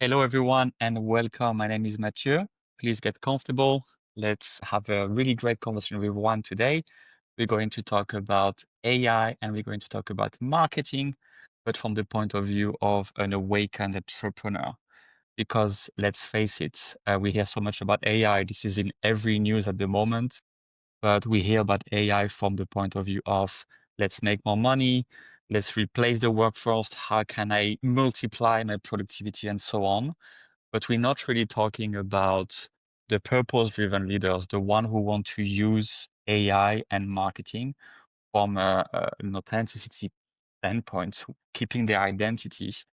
Hello, everyone, and welcome. My name is Matthieu. Please get comfortable. Let's have a really great conversation with Juan today. We're going to talk about AI and we're going to talk about marketing, but from the point of view of an awakened entrepreneur. Because let's face it, we hear so much about AI. This is in every news at the moment, but we hear about AI from the point of view of let's make more money, let's replace the workforce, how can I multiply my productivity, and so on. But we're not really talking about the purpose-driven leaders, the one who want to use AI and marketing from an authenticity standpoint, keeping their identities.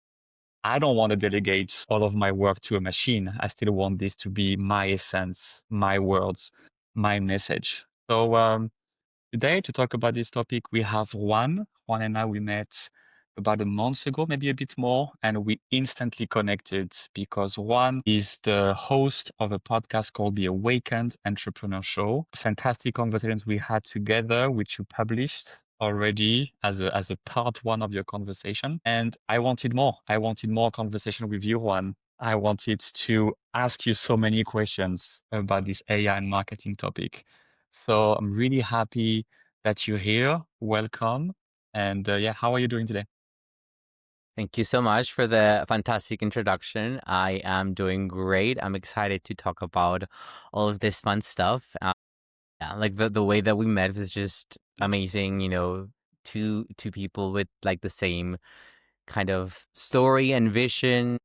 I don't want to delegate all of my work to a machine. I still want this to be my essence, my words, my message. So today, to talk about this topic, we have Juan. Juan and I, we met about a month ago, maybe a bit more, and we instantly connected because Juan is the host of a podcast called The Awakened Entrepreneur Show. Fantastic conversations we had together, which you published already as a part one of your conversation. And I wanted more. I wanted more conversation with you, Juan. I wanted to ask you so many questions about this AI and marketing topic. So I'm really happy that you're here. Welcome. And yeah, how are you doing today? Thank you so much for the fantastic introduction. I am doing great. I'm excited to talk about all of this fun stuff. Yeah, like the way that we met was just amazing. Two people with like the same kind of story and vision.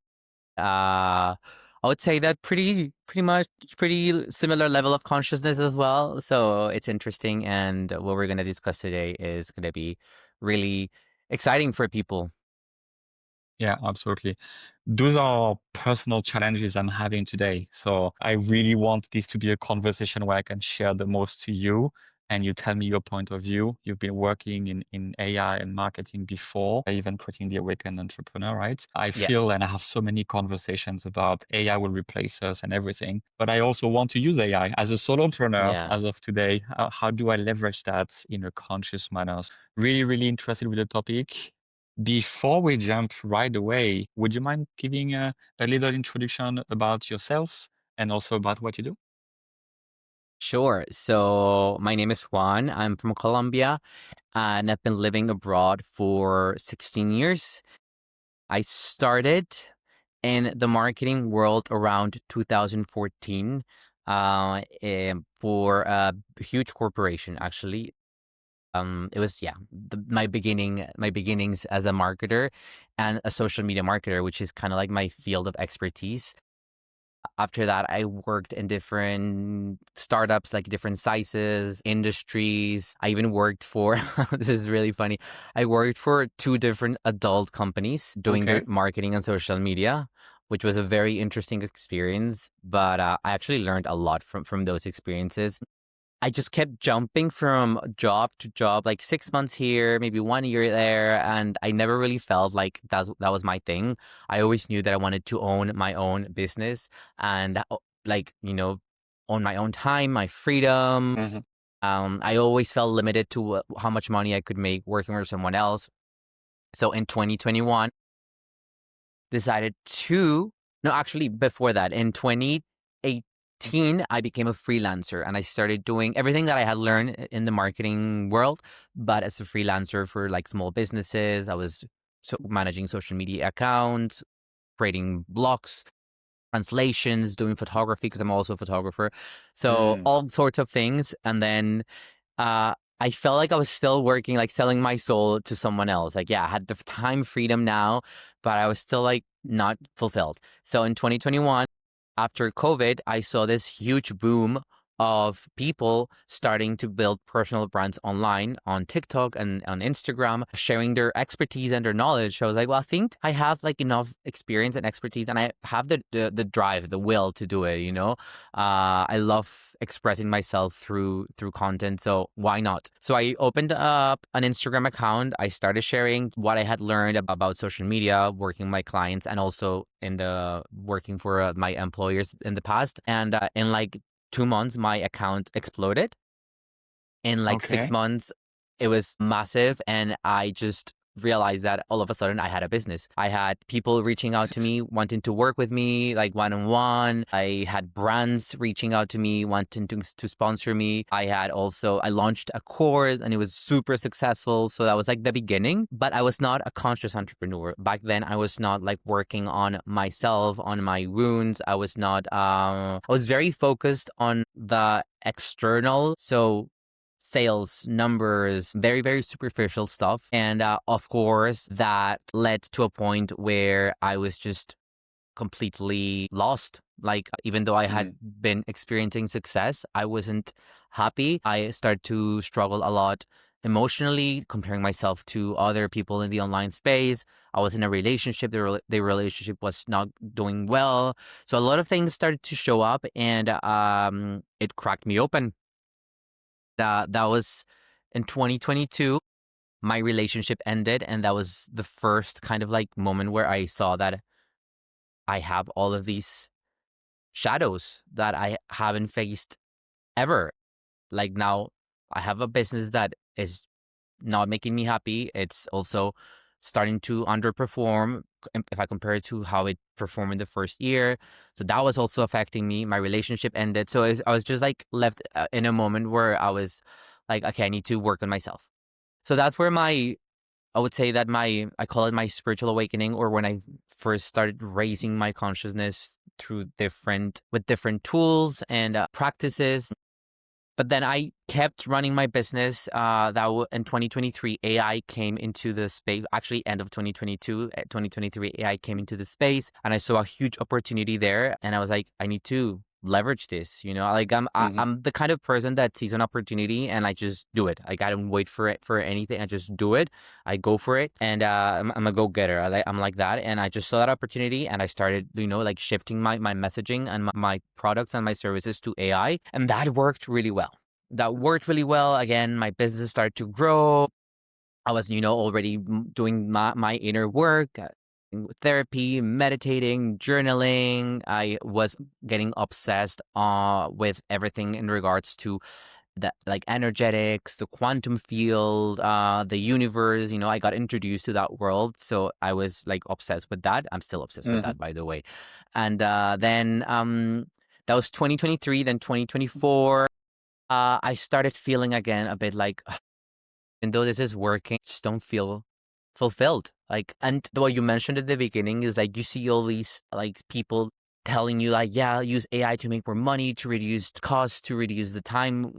I would say that pretty much pretty similar level of consciousness as well. So it's interesting, and what we're gonna discuss today is gonna be really exciting for people. Yeah, absolutely. Those are personal challenges I'm having today. So I really want this to be a conversation where I can share the most to you and you tell me your point of view. You've been working in AI and marketing before, even creating the Awakened Entrepreneur, right? I Yeah, feel and I have so many conversations about AI will replace us and everything, but I also want to use AI as a solopreneur yeah. as of today. How do I leverage that in a conscious manner? Really, really interested with the topic. Before we jump right away, would you mind giving a little introduction about yourself and also about what you do? Sure. So my name is Juan. I'm from Colombia and I've been living abroad for 16 years. I started in the marketing world around 2014 for a huge corporation, actually. It was, yeah, my beginnings as a marketer and a social media marketer, which is kind of like my field of expertise. After that, I worked in different startups, like different sizes, industries. I even worked for, this is really funny. I worked for two different adult companies doing their Okay. marketing and social media, which was a very interesting experience. But I actually learned a lot from those experiences. I just kept jumping from job to job, like 6 months here, maybe 1 year there, and I never really felt like that was my thing. I always knew that I wanted to own my own business and like, own my own time, my freedom. Hmm. I always felt limited to how much money I could make working for someone else. So in 2021, decided to no, actually before that, in 2018, I became a freelancer and I started doing everything that I had learned in the marketing world, but as a freelancer for like small businesses. I was managing social media accounts, creating blogs, translations, doing photography because I'm also a photographer. So Mm. all sorts of things. And then I felt like I was still working, like selling my soul to someone else. Like, yeah, I had the time freedom now, but I was still like not fulfilled. So in 2021, after COVID, I saw this huge boom of people starting to build personal brands online on TikTok and on Instagram, sharing their expertise and their knowledge. So I was like, well, I think I have like enough experience and expertise, and I have the drive, the will to do it. I love expressing myself through content, so why not? So I opened up an Instagram account. I started sharing what I had learned about social media, working with my clients, and also in the working for my employers in the past. And in like 2 months, my account exploded. In like six Okay. months, it was massive, and I just realized that all of a sudden I had a business. I had people reaching out to me, wanting to work with me, like one-on-one. I had brands reaching out to me, wanting to sponsor me. I launched a course and it was super successful. So that was like the beginning, but I was not a conscious entrepreneur. Back then, I was not like working on myself, on my wounds. I was not, I was very focused on the external. So sales numbers, very, very superficial stuff. And of course, that led to a point where I was just completely lost. Like, even though I had been experiencing success, I wasn't happy. I started to struggle a lot emotionally, comparing myself to other people in the online space. I was in a relationship. The relationship was not doing well. So a lot of things started to show up, and it cracked me open. That was in 2022. My relationship ended, and that was the first kind of like moment where I saw that I have all of these shadows that I haven't faced ever. Like, now I have a business that is not making me happy. It's also starting to underperform if I compare it to how it performed in the first year. So that was also affecting me. My relationship ended. So I was just like left in a moment where I was like, okay, I need to work on myself. So that's where I would say that I call it my spiritual awakening, or when I first started raising my consciousness through with different tools and practices. But then I kept running my business. In 2023, AI came into the space. Actually, end of 2022, 2023, AI came into the space, and I saw a huge opportunity there. And I was like, I need to leverage this. Like I'm the kind of person that sees an opportunity and I just do it. Like, I don't wait for anything. I just do it. I go for it, and I'm a go getter. I'm like that, and I just saw that opportunity, and I started, like shifting my messaging and my products and my services to AI, and that worked really well. Again, my business started to grow. I was, already doing my inner work, therapy, meditating, journaling. I was getting obsessed with everything in regards to the like energetics, the quantum field, the universe. I got introduced to that world, so I was like obsessed with that. I'm still obsessed with that, by the way. And then that was 2023. Then 2024. I started feeling again a bit like, even though this is working, I just don't feel fulfilled. Like, and what you mentioned at the beginning is like, you see all these like people telling you like, yeah, use AI to make more money, to reduce costs, to reduce the time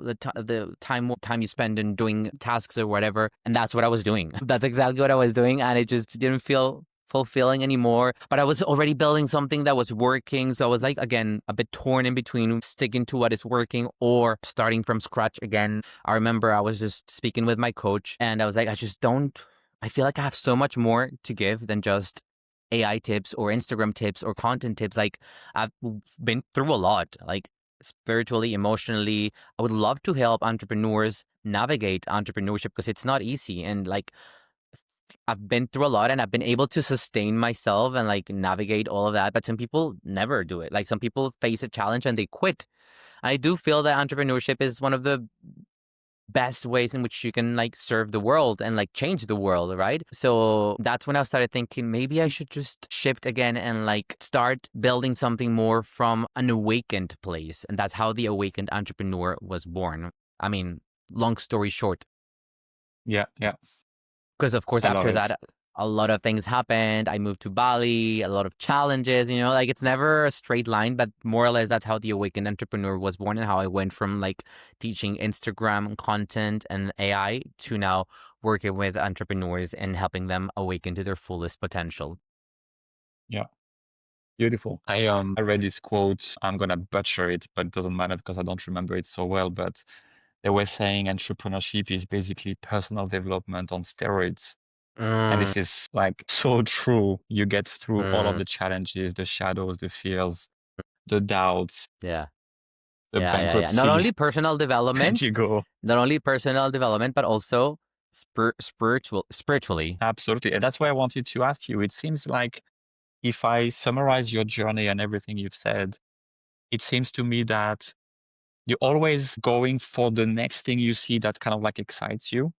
you spend in doing tasks or whatever. And that's what I was doing. That's exactly what I was doing. And it just didn't feel fulfilling anymore. But I was already building something that was working. So I was like, again, a bit torn in between sticking to what is working or starting from scratch again. I remember I was just speaking with my coach, and I was like, I feel like I have so much more to give than just AI tips or Instagram tips or content tips. Like, I've been through a lot, like spiritually, emotionally. I would love to help entrepreneurs navigate entrepreneurship because it's not easy. And like, I've been through a lot, and I've been able to sustain myself and like navigate all of that. But some people never do it. Like, some people face a challenge and they quit. I do feel that entrepreneurship is one of the best ways in which you can like serve the world and like change the world, right? So that's when I started thinking maybe I should just shift again and like start building something more from an awakened place. And that's how the Awakened Entrepreneur was born. I mean, long story short. Yeah. Because of course, I love after it. that, a lot of things happened. I moved to Bali, a lot of challenges, like it's never a straight line, but more or less that's how the Awakened Entrepreneur was born, and how I went from like teaching Instagram content and AI to now working with entrepreneurs and helping them awaken to their fullest potential. Yeah. Beautiful. I read this quote. I'm gonna butcher it, but it doesn't matter because I don't remember it so well. But they were saying entrepreneurship is basically personal development on steroids. And Mm, this is like so true. You get through all of mm, the challenges, the shadows, the fears, the doubts, yeah. the Yeah. Not bankruptcy, only personal and development, you go. but also spiritually. Absolutely. And that's why I wanted to ask you. It seems like if I summarize your journey and everything you've said, it seems to me that you're always going for the next thing you see that kind of like excites you.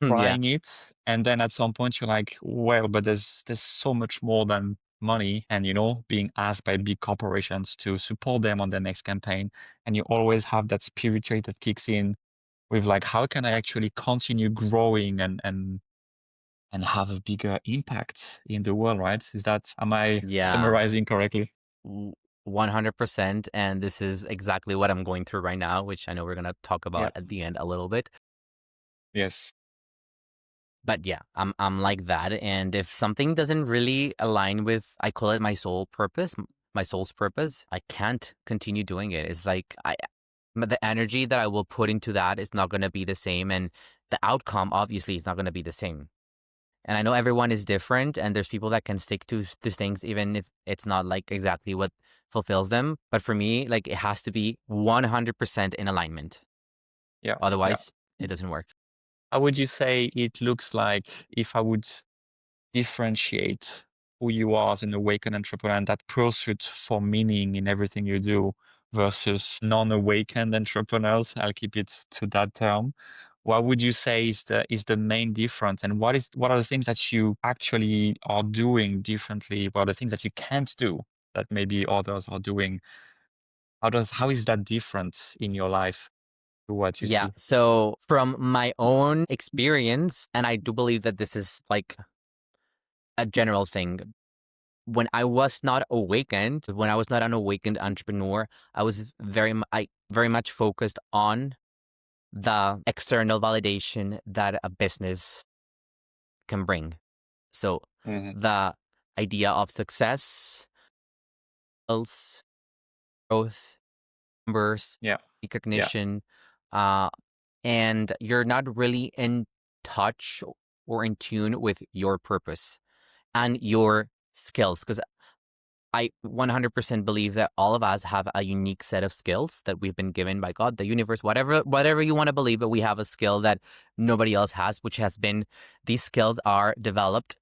Yeah. trying it, and then at some point you're like, well, but there's so much more than money, and being asked by big corporations to support them on their next campaign, and you always have that spirit trait that kicks in with like, how can I actually continue growing and have a bigger impact in the world, right? Am I Yeah. summarizing correctly? 100%. And this is exactly what I'm going through right now, which I know we're going to talk Yeah. about at the end a little bit. Yes. But yeah, I'm like that. And if something doesn't really align with, I call it my my soul's purpose, I can't continue doing it. It's like the energy that I will put into that is not going to be the same, and the outcome obviously is not going to be the same. And I know everyone is different, and there's people that can stick to things even if it's not like exactly what fulfills them. But for me, like it has to be 100% in alignment. Yeah. Yeah. Otherwise, it doesn't work. How would you say it looks like if I would differentiate who you are as an awakened entrepreneur and that pursuit for meaning in everything you do versus non-awakened entrepreneurs? I'll keep it to that term. What would you say is the main difference, and what are the things that you actually are doing differently? What are the things that you can't do that maybe others are doing? How is that different in your life to what you Yeah. see? So from my own experience, and I do believe that this is like a general thing. When I was not awakened, when I was not an awakened entrepreneur, I was very much focused on the external validation that a business can bring. So Hmm. the idea of success, sales, growth, numbers, Yeah. Yeah. recognition, uh, and you're not really in touch or in tune with your purpose and your skills. Because I 100% believe that all of us have a unique set of skills that we've been given by God, the universe, whatever you want to believe, but we have a skill that nobody else has, which has been, these skills are developed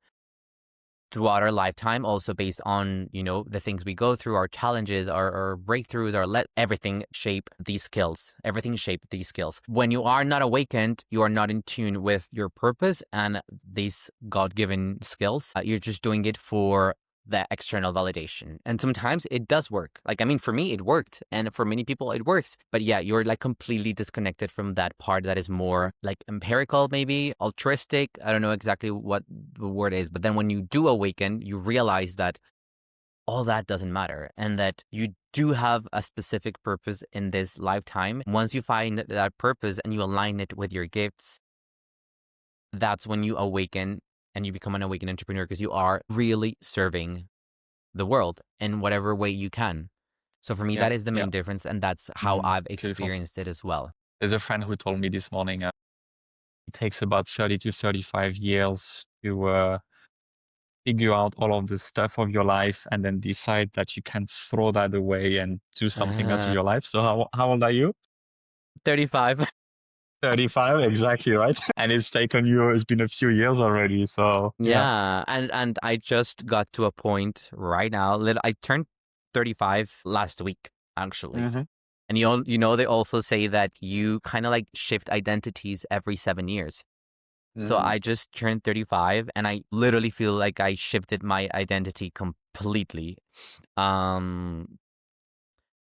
throughout our lifetime, also based on, the things we go through, our challenges, our breakthroughs, everything shape these skills. Everything shape these skills. When you are not awakened, you are not in tune with your purpose and these God-given skills. You're just doing it for the external validation. And sometimes it does work. Like, I mean, for me, it worked. And for many people, it works. But yeah, you're like completely disconnected from that part that is more like empirical, maybe altruistic. I don't know exactly what the word is. But then when you do awaken, you realize that all that doesn't matter and that you do have a specific purpose in this lifetime. Once you find that purpose and you align it with your gifts, that's when you awaken and you become an awakened entrepreneur, because you are really serving the world in whatever way you can. So for me, Yeah. that is the Yeah. main difference, and that's how Mm, I've beautiful. experienced it as well. There's a friend who told me this morning it takes about 30 to 35 years to figure out all of the stuff of your life and then decide that you can throw that away and do something else with your life. So how old are you? 35. 35, exactly right. And it's been a few years already. So yeah. Yeah, and I just got to a point right now. I turned 35 last week, actually. Hmm. And they also say that you kind of like shift identities every 7 years. So Mm. I just turned 35 and I literally feel like I shifted my identity completely. Um,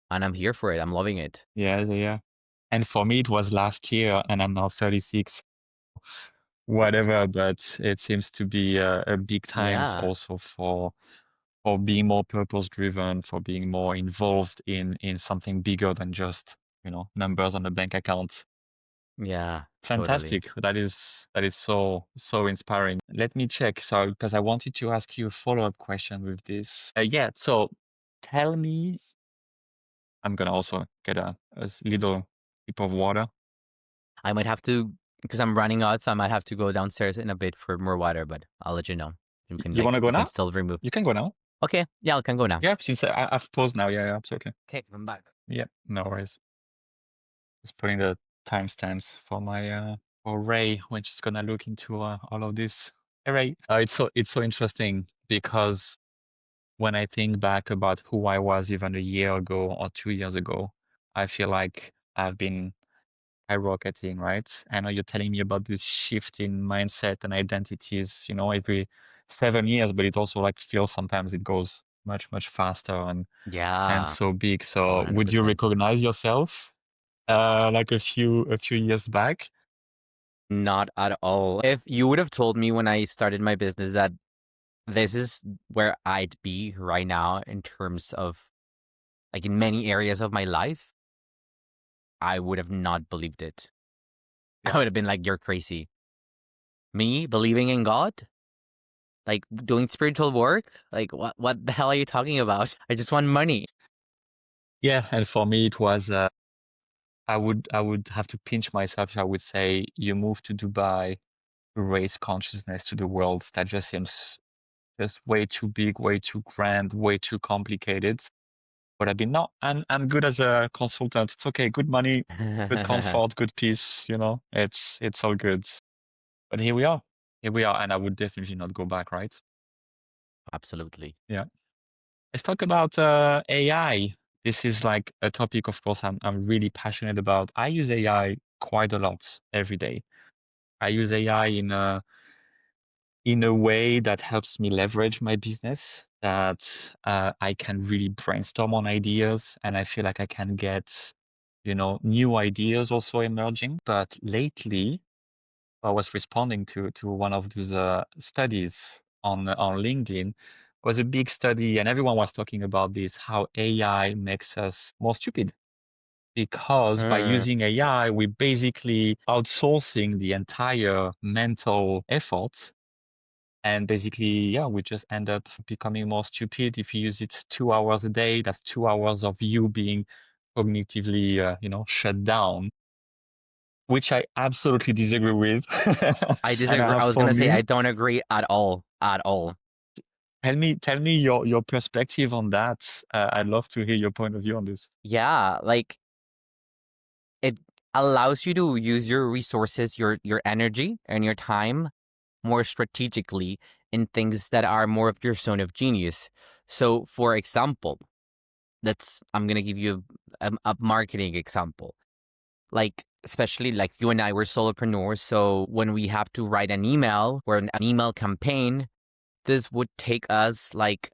and I'm here for it. I'm loving it. Yeah, yeah. And for me, it was last year, and I'm now 36, whatever, but it seems to be a big times Yeah. also for being more purpose driven, for being more involved in something bigger than just, numbers on a bank account. Yeah, totally. Fantastic. That is so inspiring. Let me check. So, because I wanted to ask you a follow-up question with this. Yeah, so tell me, I'm gonna also get a little sip of water. I might have to, because I'm running out, so I might have to go downstairs in a bit for more water, but I'll let you know. You want to go You can now? still remove. You can go now. Okay, yeah, I can go now. Yeah, since I've paused now. Yeah, yeah, absolutely. Okay, I'm back. Yeah, no worries. Just putting the timestamps for my for Ray, which is gonna look into all of this. Hey, Ray, it's so interesting because when I think back about who I was even a year ago or 2 years ago, I feel like I've been skyrocketing, right? I know you're telling me about this shift in mindset and identities, every 7 years, but it also like feels sometimes it goes much, much faster and Yeah, so big. So would you 100%. recognize yourself like a few years back? Not at all. If you would have told me when I started my business that this is where I'd be right now in terms of like in many areas of my life, I would have not believed it. I Yeah. would have been like, you're crazy. Me believing in God? Like doing spiritual work? Like what the hell are you talking about? I just want money. Yeah, and for me it was I would have to pinch myself if I would say you moved to Dubai to raise consciousness to the world. That just seems just way too big, way too grand, way too complicated. But I've been no, I'm good as a consultant. It's okay, good money, good comfort, good peace, it's all good. But here we are. Here we are, and I would definitely not go back, right? Absolutely. Yeah. Let's talk about AI. This is like a topic, of course, I'm really passionate about. I use AI quite a lot every day. I use AI in a way that helps me leverage my business, that I can really brainstorm on ideas, and I feel like I can get, new ideas also emerging. But lately, I was responding to one of those studies on LinkedIn. It was a big study, and everyone was talking about this, how AI makes us more stupid. Because by Mm, using AI, we're basically outsourcing the entire mental effort. And basically, yeah, we just end up becoming more stupid. If you use it 2 hours a day, that's 2 hours of you being cognitively, shut down, which I absolutely disagree with. I And I disagree. I have was for gonna say me, I don't agree at all. At all. tell me your perspective on that. I'd love to hear your point of view on this. Yeah, like it allows you to use your resources, your energy and your time more strategically in things that are more of your zone of genius. So, for example, I'm gonna give you a marketing example. Like especially like you and I were solopreneurs, so when we have to write an email or an email campaign, this would take us like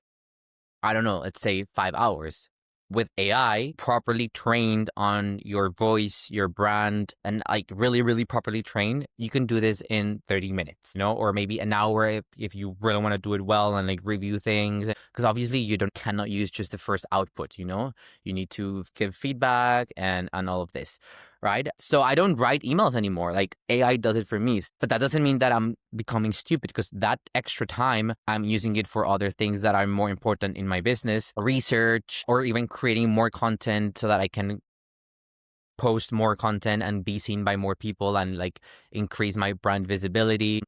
I don't know, let's say 5 hours. With AI properly trained on your voice, your brand, and like really, really properly trained, you can do this in 30 minutes, or maybe an hour if you really want to do it well and like review things. Because obviously you don't cannot use just the first output, you need to give feedback and all of this. Right. So I don't write emails anymore. Like AI does it for me. But that doesn't mean that I'm becoming stupid because that extra time I'm using it for other things that are more important in my business, research, or even creating more content so that I can post more content and be seen by more people and like increase my brand visibility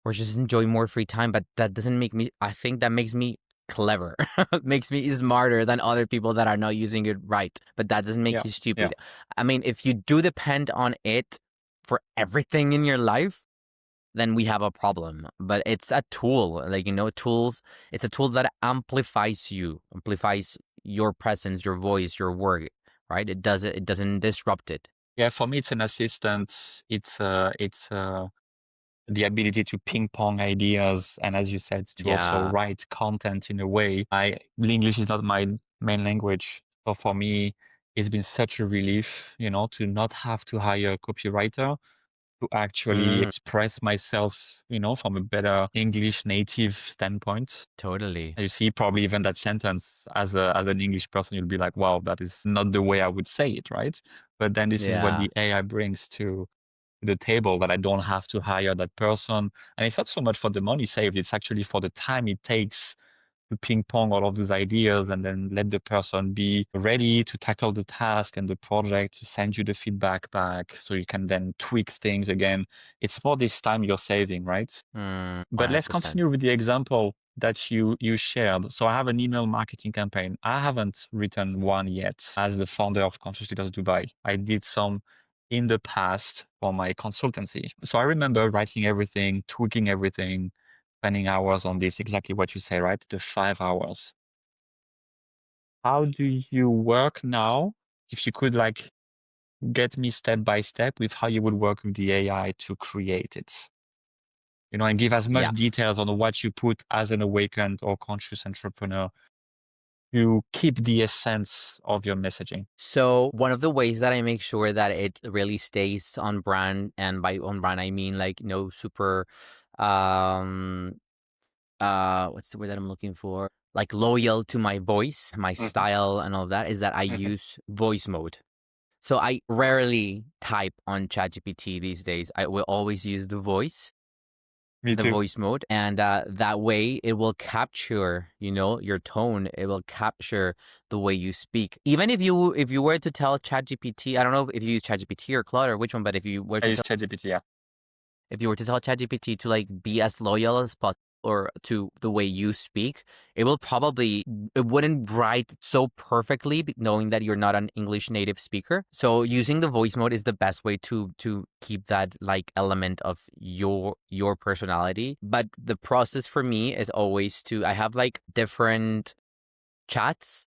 or just enjoy more free time. But that doesn't make me, I think that makes me clever. Makes me smarter than other people that are not using it right. But that doesn't make Yeah, you yeah, stupid. I mean, if you do depend on it for everything in your life, then we have a problem. But it's a tool, like, tools, it's a tool that amplifies your presence, your voice, your work, right? It doesn't disrupt it. yeah. For me, it's an assistant. It's the ability to ping pong ideas, and as you said, to also Yeah. write content in a way. English is not my main language, so for me, it's been such a relief, to not have to hire a copywriter to actually Mm, express myself, from a better English native standpoint. totally. And you see, probably even that sentence as an English person, you'll be like, wow, that is not the way I would say it, right? But then this is what Yeah. the AI brings to the table, that I don't have to hire that person. And it's not so much for the money saved, it's actually for the time it takes to ping pong all of those ideas and then let the person be ready to tackle the task and the project, to send you the feedback back so you can then tweak things again. It's for this time you're saving, right? But let's 100%. continue with the example that you shared. So I have an email marketing campaign. I haven't written one yet as the founder of Conscious Leaders Dubai. I did some in the past for my consultancy. So I remember writing everything, tweaking everything, spending hours on this, exactly what you say, right? The 5 hours. How do you work now? If you could like get me step by step with how you would work with the AI to create it. And give as much Yeah. details on what you put as an awakened or conscious entrepreneur to keep the essence of your messaging. So one of the ways that I make sure that it really stays on brand, and by on brand I mean like super what's the word that I'm looking for? Like loyal to my voice, my style and all of that, is that I use voice mode. So I rarely type on ChatGPT these days. I will always use the voice. Me The too. voice mode, and that way it will capture your tone. It will capture the way you speak. Even if you were to tell ChatGPT, I don't know if you use ChatGPT or Claude or which one, but if you were I to use tell ChatGPT, yeah. ChatGPT to like be as loyal as possible or to the way you speak, it wouldn't write so perfectly knowing that you're not an English native speaker. So using the voice mode is the best way to keep that like element of your personality. But the process for me is always I have like different chats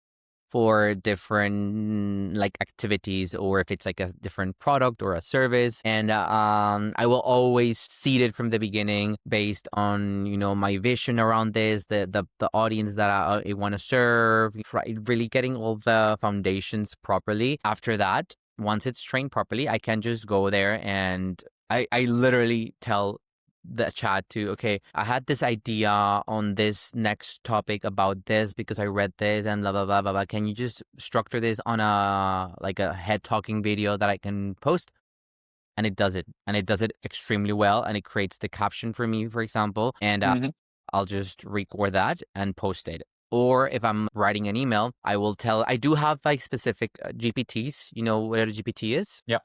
for different like activities, or if it's like a different product or a service, and I will always seed it from the beginning based on my vision around this, the audience that I want to serve, really getting all the foundations properly. After that, once it's trained properly, I can just go there and I literally tell the chat to, okay, I had this idea on this next topic about this because I read this and blah blah blah blah blah. Can you just structure this on a head talking video that I can post? And it does it, and it does it extremely well, and it creates the caption for me, for example, and I'll just record that and post it. Or if I'm writing an email, I do have like specific GPTs. You know what a GPT is? Yeah.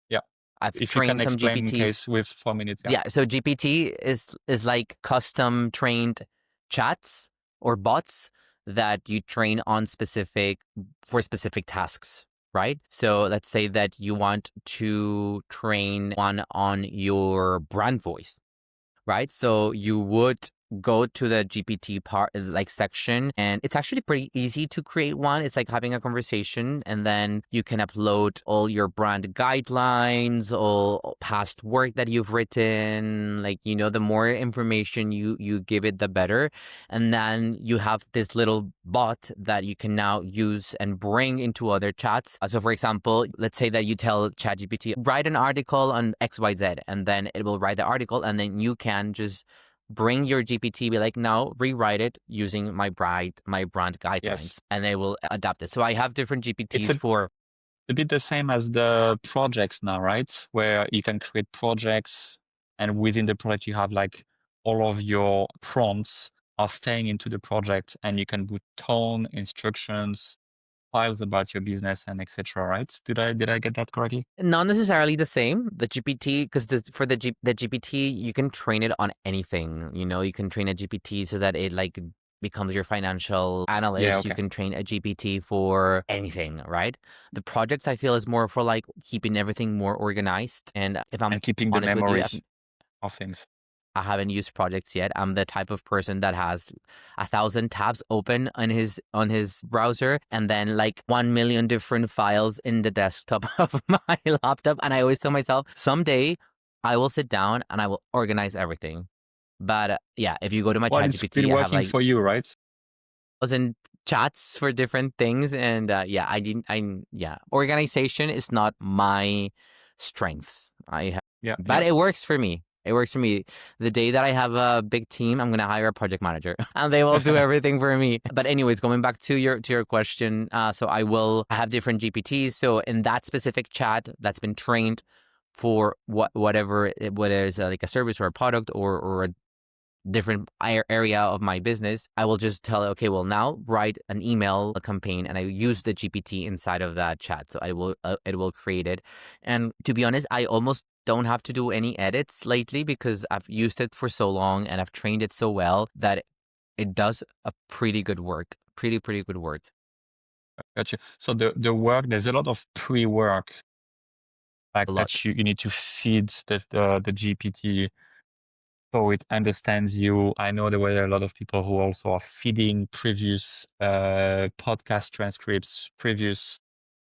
Yeah. I've If you can trained some explain in GPTs. case with 4 minutes, yeah. Yeah, so GPT is like custom trained chats or bots that you train on for specific tasks, right? So let's say that you want to train one on your brand voice, right? So you would go to the GPT part, like section, and it's actually pretty easy to create one. It's like having a conversation, and then you can upload all your brand guidelines, all past work that you've written. Like, the more information you give it, the better. And then you have this little bot that you can now use and bring into other chats. So for example, let's say that you tell ChatGPT, write an article on XYZ, and then it will write the article, and then you can just bring your GPT, be like, now rewrite it using my brand guidelines, and they will adapt it. So I have different GPTs for a bit the same as the projects now, right? Where you can create projects, and within the project you have like all of your prompts are staying into the project, and you can put tone, instructions, files about your business, and etc. Right? Did I get that correctly? not necessarily the same. The GPT, because for the GPT, you can train it on anything. You can train a GPT so that it like becomes your financial analyst. Yeah, okay. You can train a GPT for anything, right? The projects I feel is more for like keeping everything more organized. And if I'm keeping the honest with memory you, of things. I haven't used projects yet. I'm the type of person that has 1,000 tabs open on his browser, and then like 1 million different files in the desktop of my laptop. And I always tell myself, someday I will sit down and I will organize everything. But yeah, if you go to my Well, it's been ChatGPT, I have working like for you, right? 1,000 chats for different things, and organization is not my strength. But it works for me. It works for me. The day that I have a big team, I'm gonna hire a project manager, and they will do everything for me. But anyways, going back to your question, so I have different GPTs. So in that specific chat that's been trained for whatever it is, like a service or a product or a different area of my business, I will just tell it, okay, well, now write an email campaign, and I use the GPT inside of that chat. So it will create it. And to be honest, I almost don't have to do any edits lately because I've used it for so long and I've trained it so well that it does a pretty good work. Pretty good work. Gotcha. So the work, there's a lot of pre-work, like A lot. that you need to seed the GPT so it understands you. I know there were a lot of people who also are feeding previous podcast transcripts, previous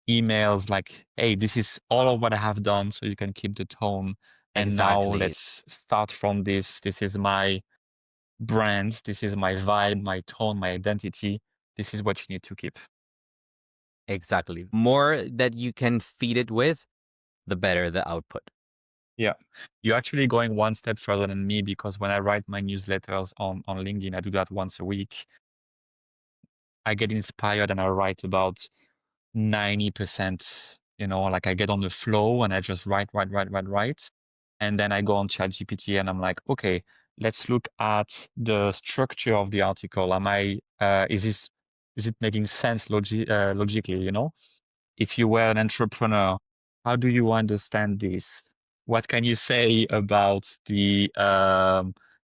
emails like, hey, this is all of what I have done, so you can keep the tone. And now Exactly. let's start from this. This is my brand. This is my vibe, my tone, my identity. This is what you need to keep. Exactly. More that you can feed it with, the better the output. Yeah. You're actually going one step further than me because when I write my newsletters on LinkedIn, I do that once a week. I get inspired and I write about 90%, like I get on the flow and I just write. And then I go on ChatGPT and I'm like, okay, let's look at the structure of the article. Is it making sense logically, If you were an entrepreneur, how do you understand this? What can you say about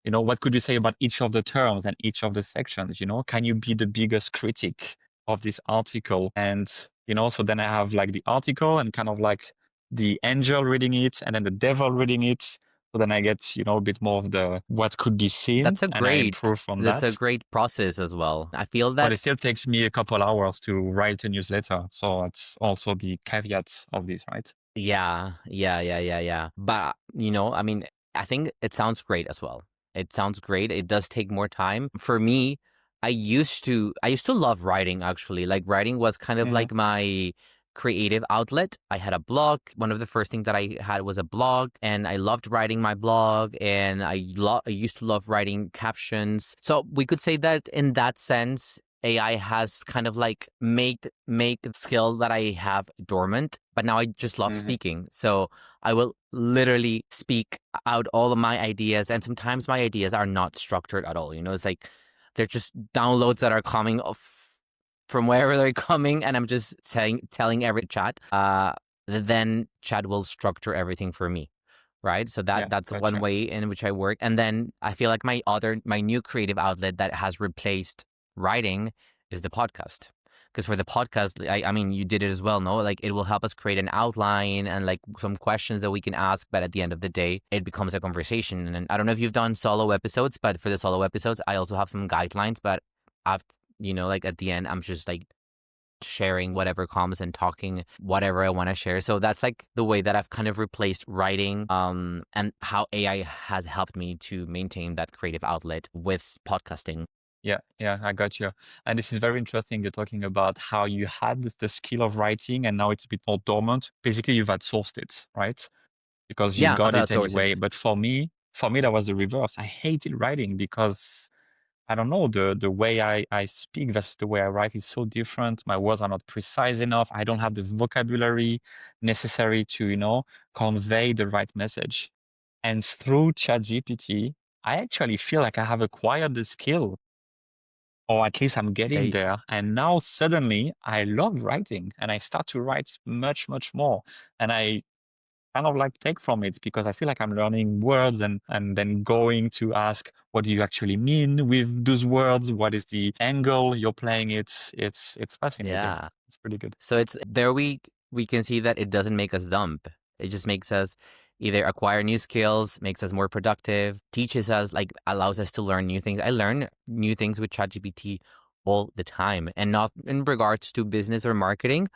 what could you say about each of the terms and each of the sections? Can you be the biggest critic of this article? And, so then I have like the article and kind of like the angel reading it and then the devil reading it. So then I get, a bit more of the what could be seen and I improve from That's a that. great process as well. I feel But that it still takes me a couple hours to write a newsletter. So it's also the caveat of this, right? yeah. But I mean, I think it sounds great as well. It sounds great. It does take more time. For me, I used to love writing actually. Like writing was kind of Hmm. like my creative outlet. I had a blog. One of the first things that I had was a blog, and I loved writing my blog, and I used to love writing captions. So we could say that in that sense, AI has kind of like make the skill that I have dormant, but now I just love Hmm. speaking. So I will literally speak out all of my ideas, and sometimes my ideas are not structured at all. It's like they're just downloads that are coming off from wherever they're coming, and I'm just telling every chat. Then chat will structure everything for me. Right. So Yeah, that's one gotcha. way in which I work. And then I feel like my new creative outlet that has replaced writing is the podcast. Because for the podcast, I mean, you did it as well, no? Like it will help us create an outline and like some questions that we can ask. But at the end of the day, it becomes a conversation. And I don't know if you've done solo episodes, but for the solo episodes, I also have some guidelines. But I've, like at the end, I'm just like sharing whatever comes and talking whatever I want to share. So that's like the way that I've kind of replaced writing, and how AI has helped me to maintain that creative outlet with podcasting. Yeah, I got you. And this is very interesting. You're talking about how you had the skill of writing and now it's a bit more dormant. Basically, you've outsourced it, right? Because you Yeah, I've got it outsourced anyway. it. But for me, that was the reverse. I hated writing because I don't know, the way I speak versus the way I write is so different. My words are not precise enough. I don't have the vocabulary necessary to, convey the right message. And through ChatGPT, I actually feel like I have acquired the skill, or at least I'm getting They, there. And now suddenly I love writing and I start to write much, much more. And I kind of like take from it because I feel like I'm learning words and then going to ask, what do you actually mean with those words? What is the angle you're playing it? It's fascinating. yeah. It's pretty good. So it's there we can see that it doesn't make us dumb. It just makes us either acquire new skills, makes us more productive, teaches us, like allows us to learn new things. I learn new things with ChatGPT all the time, and not in regards to business or marketing,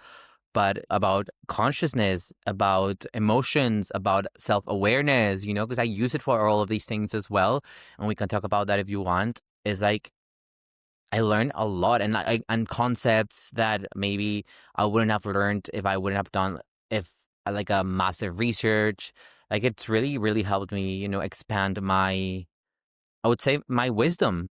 but about consciousness, about emotions, about self-awareness, because I use it for all of these things as well. And we can talk about that if you want. Is like I learned a lot, and concepts that maybe I wouldn't have learned if I wouldn't have done if like a massive research. Like it's really, really helped me, expand I would say my wisdom.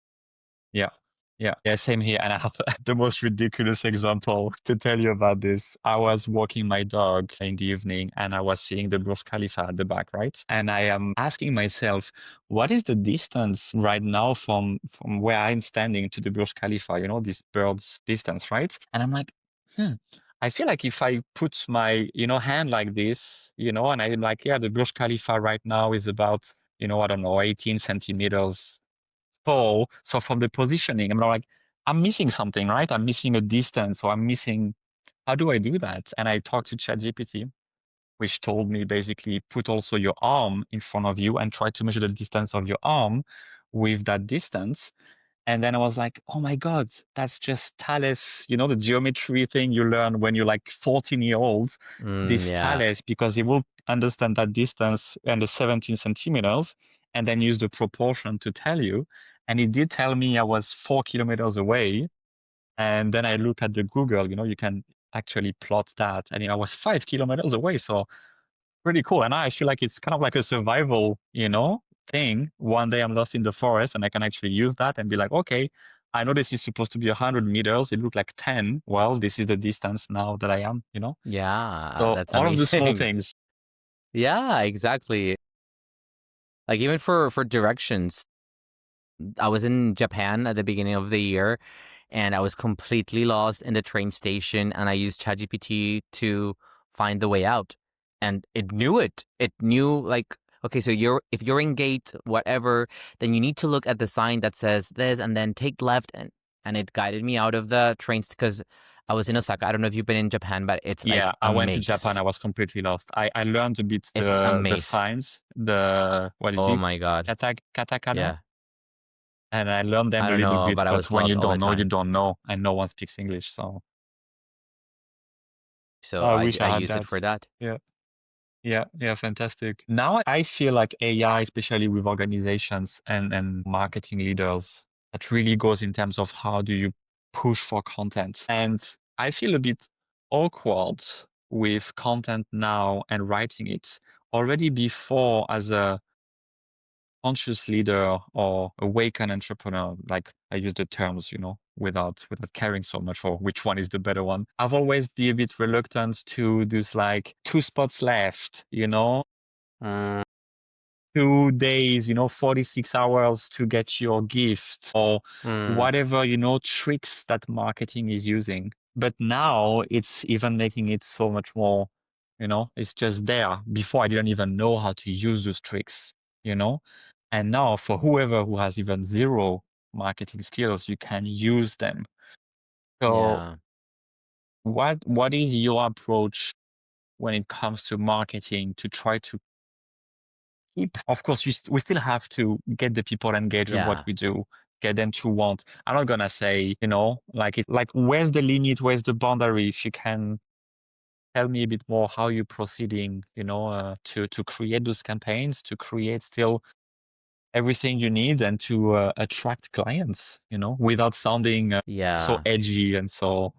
Yeah. Yeah, same here. And I have the most ridiculous example to tell you about this. I was walking my dog in the evening and I was seeing the Burj Khalifa at the back, right? And I am asking myself, what is the distance right now from where I'm standing to the Burj Khalifa, this bird's distance, right? And I'm like, hmm, I feel like if I put my, hand like this, and I'm like, yeah, the Burj Khalifa right now is about, I don't know, 18 centimeters tall. So from the positioning, I'm not like, I'm missing something, right? I'm missing a distance, or I'm missing, how do I do that? And I talked to ChatGPT, which told me basically put also your arm in front of you and try to measure the distance of your arm with that distance. And then I was like, oh my God, that's just Thales, the geometry thing you learn when you're like 14-year-old, this Yeah. Thales, because it will understand that distance and the 17 centimeters and then use the proportion to tell you. And it did tell me I was 4 kilometers away. And then I look at the Google, you can actually plot that. And I was 5 kilometers away. So pretty cool. And I feel like it's kind of like a survival, thing. One day I'm lost in the forest and I can actually use that and be like, okay, I know this is supposed to be 100 meters. It looked like 10. Well,. This is the distance now that I am. Yeah, So that's all of the small amazing. things. Yeah, exactly. Like even for directions, I was in Japan at the beginning of the year and I was completely lost in the train station and I used ChatGPT to find the way out. And it knew it. It knew like, okay, so if you're in gate whatever, then you need to look at the sign that says this and then take left and it guided me out of the trains because I was in Osaka. I don't know if you've been in Japan, but it's like Yeah, a I went to Japan. maze. I was completely lost. I learned a bit It's a the maze. signs, what is Oh it? my God. Katakana. Yeah. And I learned them I a don't little know, bit, but I but was when you lost all the don't know, you time. don't know, and no one speaks English. So So I wish I I had use it that. for that. Yeah. Yeah, yeah, fantastic. Now I feel like AI, especially with organizations and marketing leaders, that really goes in terms of how do you push for content. And I feel a bit awkward with content now and writing it already before as a conscious leader or awakened entrepreneur. Like I use the terms, without caring so much for which one is the better one. I've always been a bit reluctant to do like 2 spots left, 2 days, 46 hours to get your gift or Mm, whatever, tricks that marketing is using. But now it's even making it so much more, it's just there. Before I didn't even know how to use those tricks, you know? And now for whoever who has even zero marketing skills, you can use them. So yeah. what is your approach when it comes to marketing to try to keep, of course, we still have to get the people engaged with what Yeah. we do, get them to want. I'm not gonna say, like where's the limit, where's the boundary? If you can tell me a bit more how you're proceeding, to create those campaigns, to create still everything you need and to attract clients, without sounding so Yeah. edgy and so.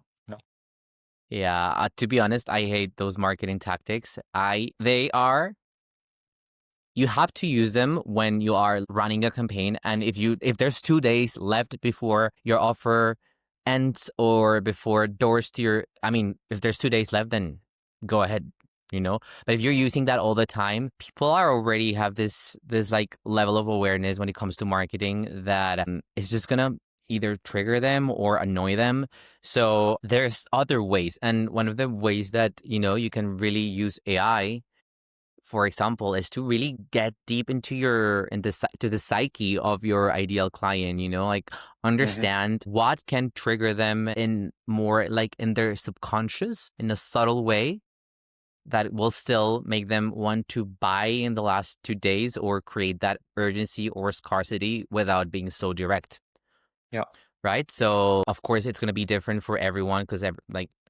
Yeah. To be honest, I hate those marketing tactics. They are you have to use them when you are running a campaign and if there's 2 days left before your offer ends or before doors to your if there's 2 days left then go ahead, but if you're using that all the time, people are already have this like level of awareness when it comes to marketing that is just gonna either trigger them or annoy them. So there's other ways, and one of the ways that you can really use AI, for example, is to really get deep into to the psyche of your ideal client, like Mhm. understand what can trigger them in more like in their subconscious in a subtle way that will still make them want to buy in the last 2 days or create that urgency or scarcity without being so direct. Yeah, Right? So of course it's going to be different for everyone because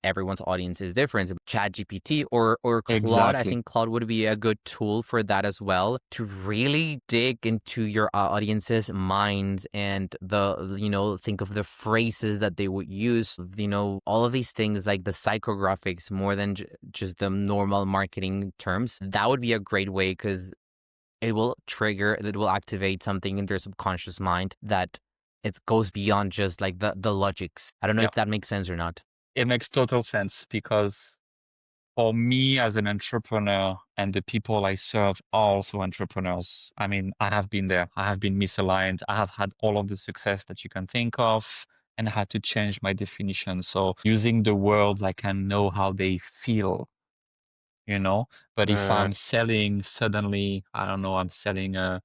everyone's audience is different. ChatGPT or Claude, I exactly. think Claude would be a good tool for that as well to really dig into your audience's minds and think of the phrases that they would use, all of these things like the psychographics more than just the normal marketing terms. That would be a great way because it will activate something in their subconscious mind that it goes beyond just like the logics. I don't know Yeah, if that makes sense or not. it makes total sense because for me as an entrepreneur and the people I serve are also entrepreneurs. I mean, I have been there. I have been misaligned. I have had all of the success that you can think of and had to change my definition. So using the words, I can know how they feel, you know? But if Mm, I'm selling suddenly, I don't know, I'm selling a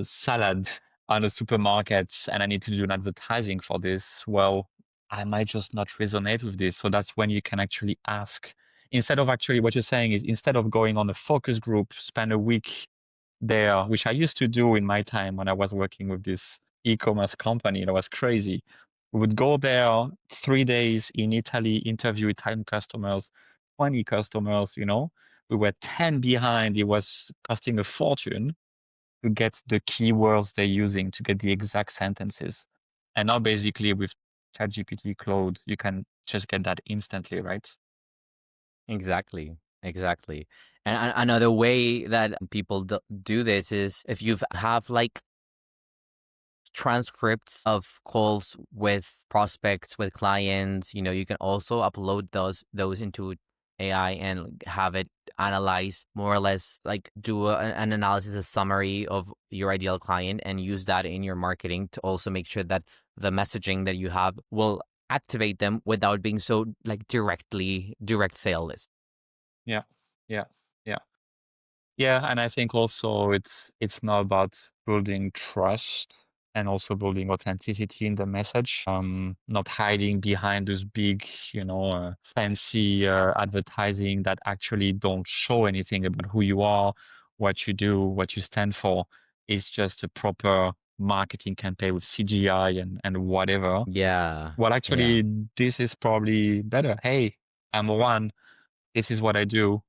salad on a supermarket and I need to do an advertising for this, well, I might just not resonate with this. So that's when you can actually ask. Instead of actually what you're saying is instead of going on a focus group, spend a week there, which I used to do in my time when I was working with this e-commerce company. That was crazy. We would go there 3 days in Italy, interview Italian customers, 20 customers, you know. We were 10 behind. It was costing a fortune to get the keywords they're using to get the exact sentences. And now basically with ChatGPT Claude, you can just get that instantly, right? Exactly. Exactly. And another way that people do this is if you have like transcripts of calls with prospects, with clients, you can also upload those into AI and have it analyze more or less, like do an analysis, a summary of your ideal client, and use that in your marketing to also make sure that the messaging that you have will activate them without being so like direct sales. Yeah, yeah, yeah. Yeah, and I think also it's not about building trust and also building authenticity in the message. Not hiding behind those big, fancy advertising that actually don't show anything about who you are, what you do, what you stand for. It's just a proper marketing campaign with CGI and whatever. Yeah. Well, Yeah. actually, this is probably better. Hey, I'm Juan. This is what I do.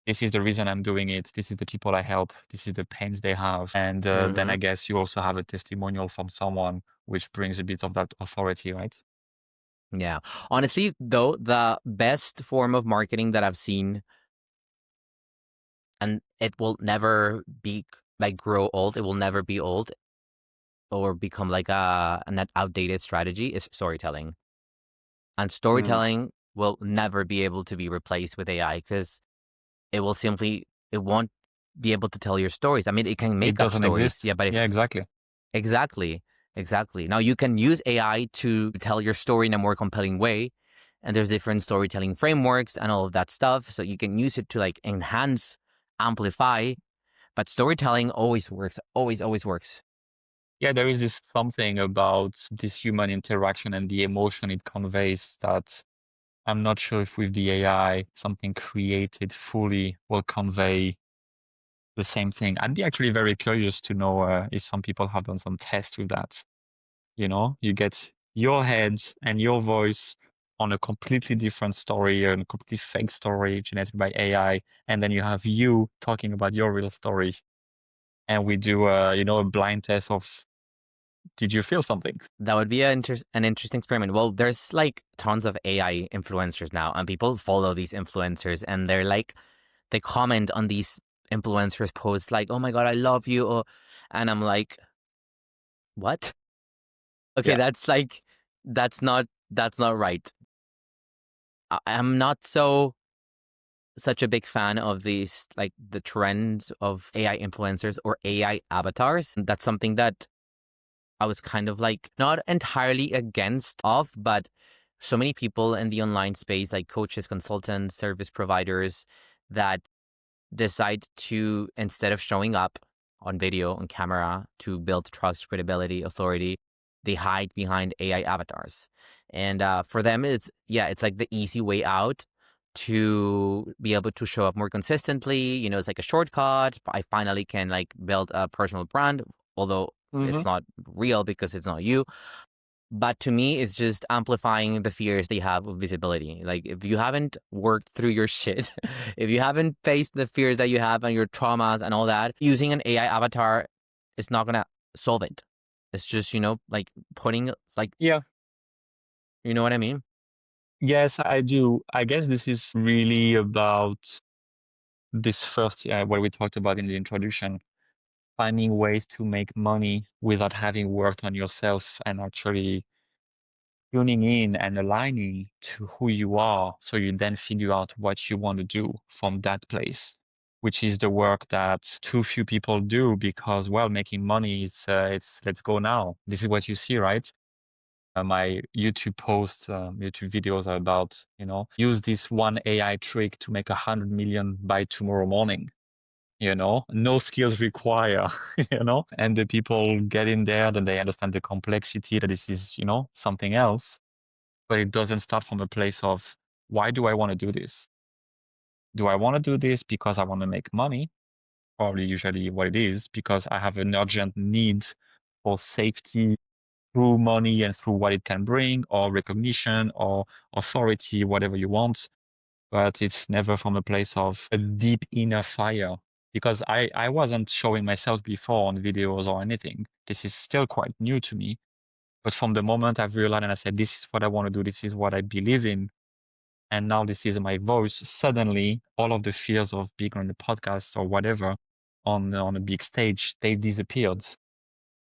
This is the reason I'm doing it. This is the people I help. This is the pains they have. And then Mm-hmm. I guess you also have a testimonial from someone, which brings a bit of that authority, right? Yeah. Honestly, though, the best form of marketing that I've seen, and it will never be like grow old, it will never be old or become like a net outdated strategy, is storytelling. And Mm. storytelling will never be able to be replaced with AI because it won't be able to tell your stories. I mean, it can It make up doesn't stories. exist. Yeah, but Yeah, if exactly. exactly, exactly. Now you can use AI to tell your story in a more compelling way. And there's different storytelling frameworks and all of that stuff. So you can use it to like enhance, amplify, but storytelling always works, always works. Yeah, there is this something about this human interaction and the emotion it conveys that I'm not sure if with the AI, something created fully will convey the same thing. I'd be actually very curious to know if some people have done some tests with that. You get your head and your voice on a completely different story, a completely fake story generated by AI, and then you have you talking about your real story, and we do a blind test of did you feel something? That would be an interesting experiment. Well, there's like tons of AI influencers now, and people follow these influencers, and they comment on these influencers' posts like, "Oh my god, I love you," and I'm like, "What? Okay, Yeah. that's not right." I'm not such a big fan of these like the trends of AI influencers or AI avatars. That's something that I was kind of like not entirely against of, but so many people in the online space, like coaches, consultants, service providers, that decide to, instead of showing up on video, on camera, to build trust, credibility, authority, they hide behind AI avatars. And for them, it's like the easy way out to be able to show up more consistently. It's like a shortcut. I finally can like build a personal brand, although Hmm. it's not real because it's not you. But to me, it's just amplifying the fears they have of visibility. Like, if you haven't worked through your shit, if you haven't faced the fears that you have and your traumas and all that, using an AI avatar is not going to solve it. It's just, like putting, like, Yeah. you know what I mean? Yes, I do. I guess this is really about this first, what we talked about in the introduction, finding ways to make money without having worked on yourself and actually tuning in and aligning to who you are so you then figure out what you want to do from that place, which is the work that too few people do because, well, making money is it's let's go now. This is what you see, right? My YouTube posts, YouTube videos are about, use this one AI trick to make 100 million by tomorrow morning. No skills require, and the people get in there, then they understand the complexity that this is, something else, but it doesn't start from a place of why do I want to do this? Do I want to do this because I want to make money? Probably usually what it is, because I have an urgent need for safety through money and through what it can bring, or recognition or authority, whatever you want. But it's never from a place of a deep inner fire, because I wasn't showing myself before on videos or anything. This is still quite new to me. But from the moment I've realized and I said, this is what I want to do, this is what I believe in, and now this is my voice, suddenly all of the fears of being on the podcast or whatever on a big stage, they disappeared,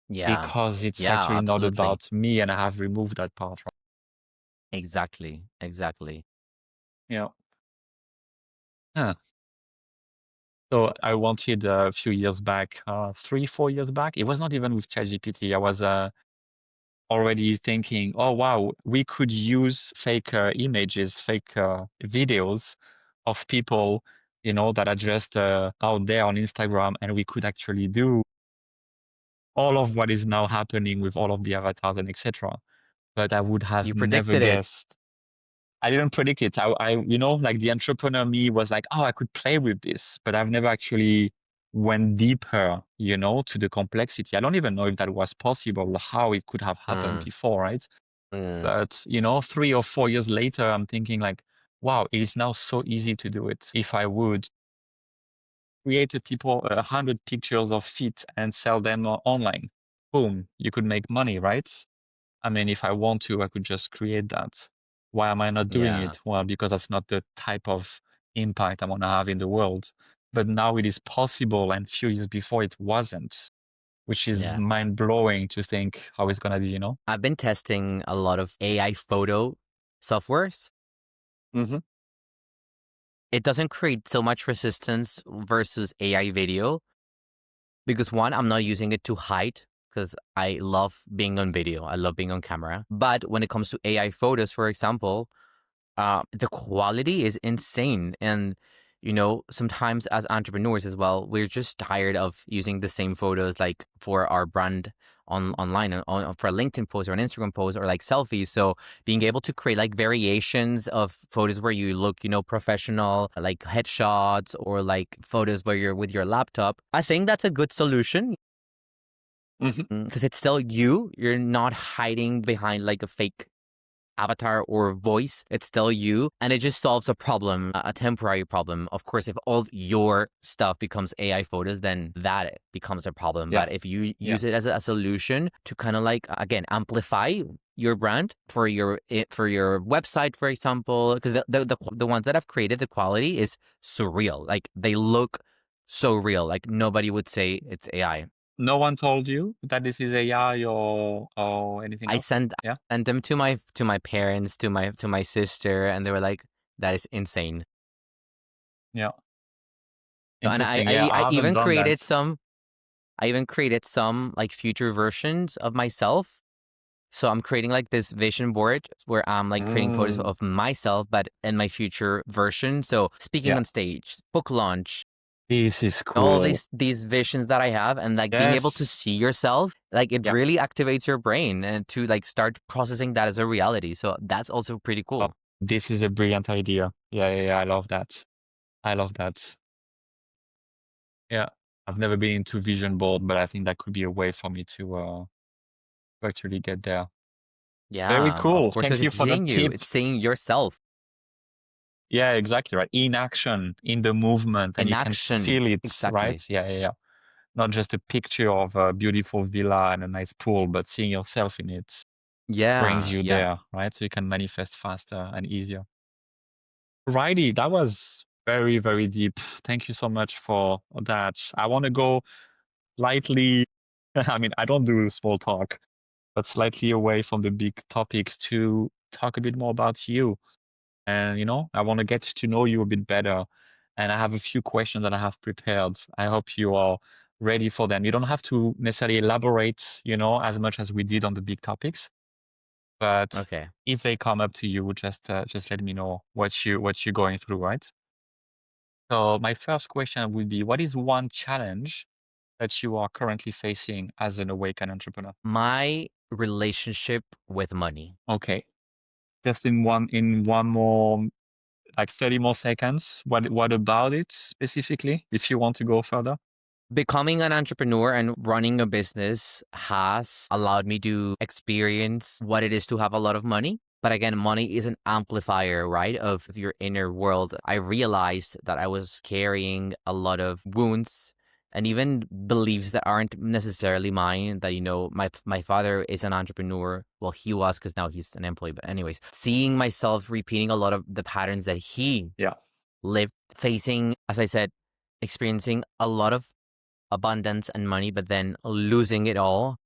Yeah. because it's Yeah, actually not absolutely. about me, and I have removed that part. Exactly. Exactly. Yeah. Huh. So I wanted a few years back, 3, 4 years back. It was not even with ChatGPT. I was already thinking, oh wow, we could use fake images, fake videos of people, that are just out there on Instagram, and we could actually do all of what is now happening with all of the avatars and etc. But I would have You never predicted it. guessed. I didn't predict it. Like the entrepreneur me was like, oh, I could play with this, but I've never actually went deeper, to the complexity. I don't even know if that was possible, how it could have happened Mm, before, right? mm. But, 3 or 4 years later, I'm thinking like, wow, it is now so easy to do it. If I would create 100 pictures of feet and sell them online, boom, you could make money, right? I mean, if I want to, I could just create that. Why am I not doing Yeah. it? Well, because that's not the type of impact I want to have in the world. But now it is possible, and few years before it wasn't, which is Yeah. mind blowing to think how it's gonna be. I've been testing a lot of AI photo softwares. Mm-hmm. It doesn't create so much resistance versus AI video because one, I'm not using it to hide because I love being on video. I love being on camera. But when it comes to AI photos, for example, the quality is insane. And, sometimes as entrepreneurs as well, we're just tired of using the same photos like for our brand online, for a LinkedIn post or an Instagram post or like selfies. So being able to create like variations of photos where you look, professional, like headshots or like photos where you're with your laptop, I think that's a good solution Mm-hmm. because it's still you. You're not hiding behind like a fake avatar or voice. It's still you. And it just solves a problem, a temporary problem. Of course, if all your stuff becomes AI photos, then that becomes a problem. Yeah. But if you Yeah. use it as a solution to kind of like, again, amplify your brand for your website, for example, because the ones that I've created, the quality is surreal. Like they look so real. Like nobody would say it's AI. No one told you that this is AI or anything I else? sent Yeah. sent them to my parents, to my sister, and they were like, "That is insane." Yeah. No, and Interesting. Yeah, I I haven't even done that. created some. I even created some like future versions of myself. So I'm creating like this vision board where I'm like creating photos Mm. of myself, but in my future version. So speaking Yeah. on stage, book launch, This is all cool. these visions that I have, and like being able to Yes. see yourself, like it Yeah. really activates your brain and to like start processing that as a reality. So that's also pretty Oh, cool. this is a brilliant idea. Yeah, yeah, yeah. I love that. I love that. Yeah. I've never been into vision board, but I think that could be a way for me to actually get there. Very Yeah, of cool. course, because Thank you it's for the seeing you, tip. it's seeing yourself Yeah, exactly right. In action, in the movement, and in you can action. feel it, right? Exactly. Yeah, yeah, yeah. Not just a picture of a beautiful villa and a nice pool, but seeing yourself in it brings Yeah, you yeah. there, right? So you can manifest faster and easier. Righty, that was very, very deep. Thank you so much for that. I want to go lightly, I mean, I don't do small talk, but slightly away from the big topics to talk a bit more about you. And, I want to get to know you a bit better. And I have a few questions that I have prepared. I hope you are ready for them. You don't have to necessarily elaborate, as much as we did on the big topics, but Okay. if they come up to you, just let me know what you're going through, right? So my first question would be, what is one challenge that you are currently facing as an awakened entrepreneur? My relationship with money. Okay. Just in one more, like 30 more seconds. What about it specifically, if you want to go further? Becoming an entrepreneur and running a business has allowed me to experience what it is to have a lot of money. But again, money is an amplifier, right, of your inner world. I realized that I was carrying a lot of wounds and even beliefs that aren't necessarily mine. That, my father is an entrepreneur. Well, he was, because now he's an employee. But anyways, seeing myself repeating a lot of the patterns that he lived, facing, as I said, experiencing a lot of abundance and money, but then losing it all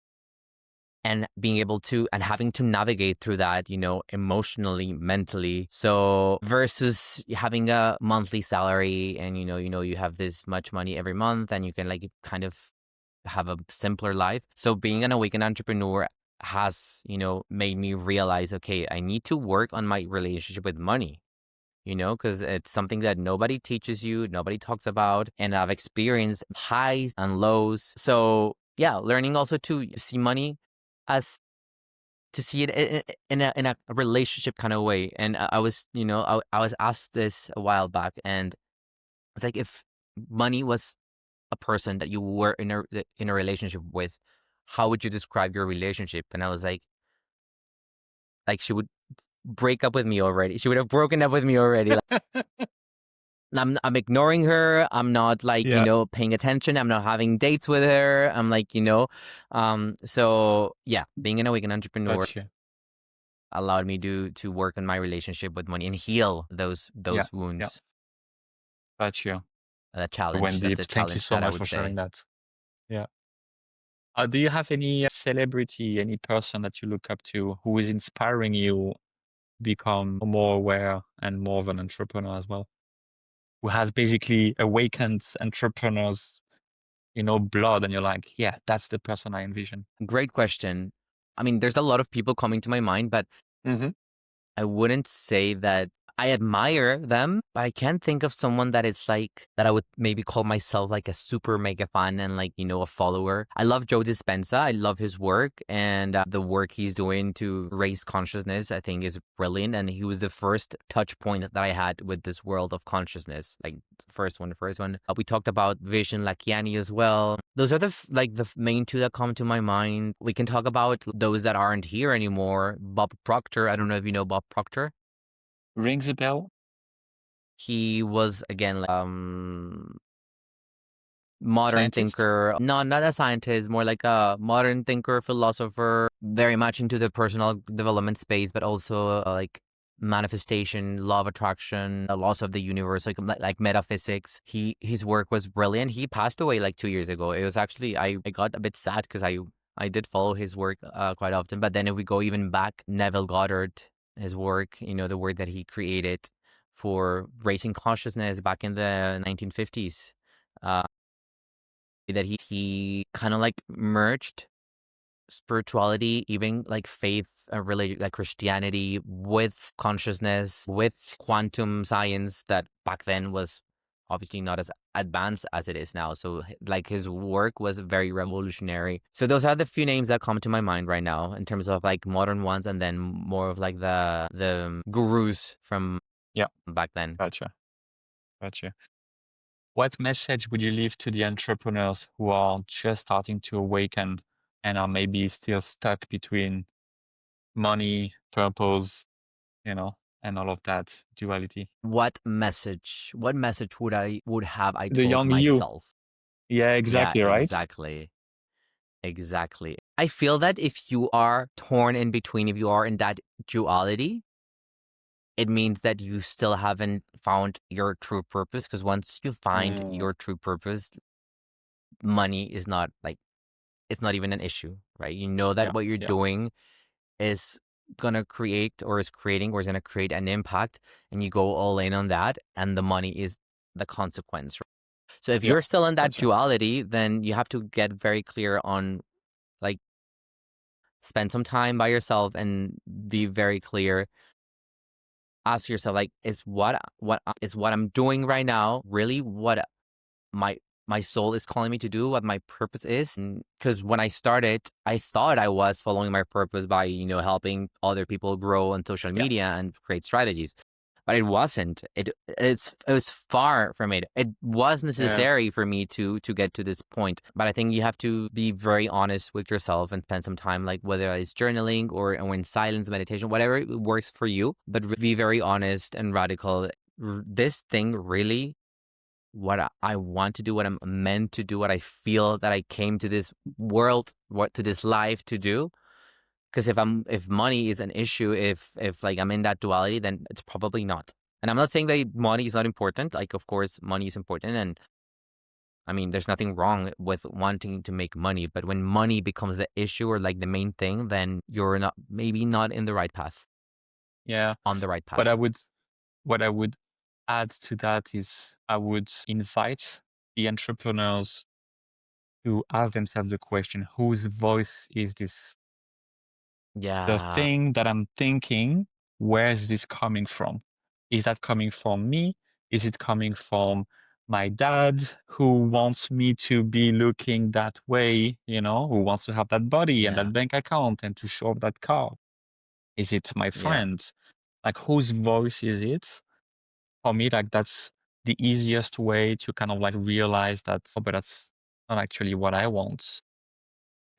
and being able to and having to navigate through that, emotionally, mentally. So versus having a monthly salary and you have this much money every month and you can like kind of have a simpler life. So being an awakened entrepreneur has, made me realize, okay, I need to work on my relationship with money. Because it's something that nobody teaches you, nobody talks about, and I've experienced highs and lows. So yeah, learning also to see money as to see it in a relationship kind of way. And I was, I was asked this a while back, and it's like, if money was a person that you were in a relationship with, how would you describe your relationship? And I was like she would break up with me already. She would have broken up with me already. I'm ignoring her. I'm not paying attention. I'm not having dates with her. I'm so yeah, being an awakened entrepreneur Gotcha. allowed me to work on my relationship with money and heal those Yeah. wounds. Gotcha. That I went challenge. That's deep. a Thank you challenge so that I much would for sharing say. that. Yeah. Do you have any celebrity, any person that you look up to who is inspiring you become more aware and more of an entrepreneur as well? Who has basically awakened entrepreneurs, blood, and you're like, yeah, that's the person I envision. Great question. I mean, there's a lot of people coming to my mind, but Mm-hmm. I wouldn't say that I admire them, but I can't think of someone that is like that I would maybe call myself like a super mega fan and a follower. I love Joe Dispenza. I love his work, and the work he's doing to raise consciousness, I think, is brilliant. And he was the first touch point that I had with this world of consciousness, like the first one. We talked about Vision Lakiani as well. Those are the main two that come to my mind. We can talk about those that aren't here anymore. Bob Proctor. I don't know if you know Bob Proctor. Rings a bell? He was again modern Scientist? thinker. No, not a scientist, more like a modern thinker, philosopher, very much into the personal development space, but also like manifestation, law of attraction, laws of the universe, like metaphysics. His work was brilliant. He passed away like 2 years ago. It was actually I got a bit sad because I did follow his work quite often. But then if we go even back, Neville Goddard, his work, the work that he created for raising consciousness back in the 1950s, that he kind of like merged spirituality, even like faith, religion, like Christianity, with consciousness, with quantum science that back then was obviously not as advanced as it is now. So like his work was very revolutionary. So those are the few names that come to my mind right now in terms of like modern ones, and then more of like the gurus from back then. Gotcha. What message would you leave to the entrepreneurs who are just starting to awaken and are maybe still stuck between money, purpose, and all of that duality? What message would have I The told young you. myself? Yeah, Yeah, exactly, right? exactly. I feel that if you are torn in between, if you are in that duality, it means that you still haven't found your true purpose. Because once you find Mm, your true purpose, money is not like, it's not even an issue, right? You know that yeah, what you're yeah, doing is gonna create or is creating or is gonna create an impact, and you go all in on that, and the money is the consequence. So if yeah. you're still in that Gotcha. duality, then you have to get very clear on like spend some time by yourself and be very clear. Ask yourself, like, is what I'm doing right now really what my my soul is calling me to do, what my purpose is? Because when I started, I thought I was following my purpose by helping other people grow on social Yeah, media and create strategies. but it wasn't. It was far from it. It was necessary for me to get to this point. But I think you have to be very honest with yourself and spend some time, like whether it's journaling or in silence, meditation, whatever works for you. But be very honest and radical. This thing really, what I want to do, what I'm meant to do, what I feel that I came to this world, to this life to do. Because if money is an issue, if like I'm in that duality, then it's probably not. And I'm not saying that money is not important. Like, of course, money is important, and I mean, there's nothing wrong with wanting to make money. But when money becomes the issue or like the main thing, then you're maybe not in the right path. Yeah. On the right What path. I would add to that is I would invite the entrepreneurs to ask themselves the question, whose voice is this? The Yeah. thing that I'm thinking, where is this coming from? Is that coming from me? Is it coming from my dad who wants me to be looking that way, who wants to have that body and Yeah. that bank account and to show off that car? Is it my Yeah. friends? Like, whose voice is it? For me, like, that's the easiest way to kind of like realize that, oh, but that's not actually what I want.